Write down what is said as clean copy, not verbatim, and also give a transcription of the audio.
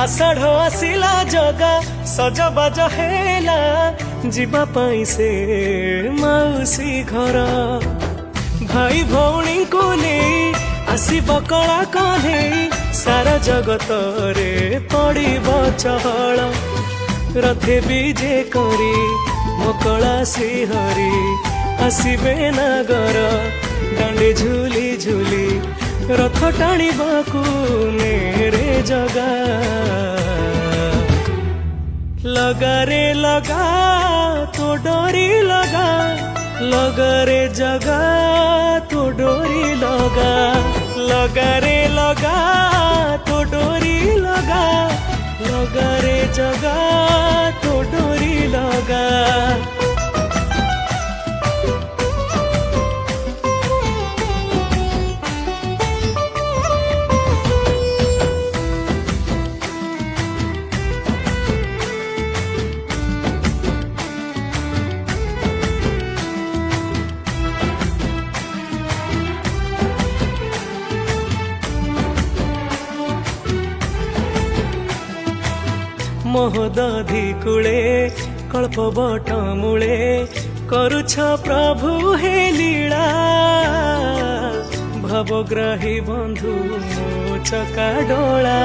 आषाढ़ आसिला जगा सजबाज हेला जीवा पाई से मौसी घर भाई भौणी को नहीं आसब कला कहे सारा जगत रे पड़ब चहल रथे विजे करी मकला श्रीहरी आसबे नागर डांडे झुली झुली रथ टाणीबाकू मेरे जगा लगा रे लगा तो डोरी लगा रे जगा तो डोरी लगा रे लगा तो डोरी लगा रे जगा तो डोरी लगा। मोहदधि कूले कल्प बट मूले करुछ प्रभु हे लीला भवग्राही बंधु चका डोला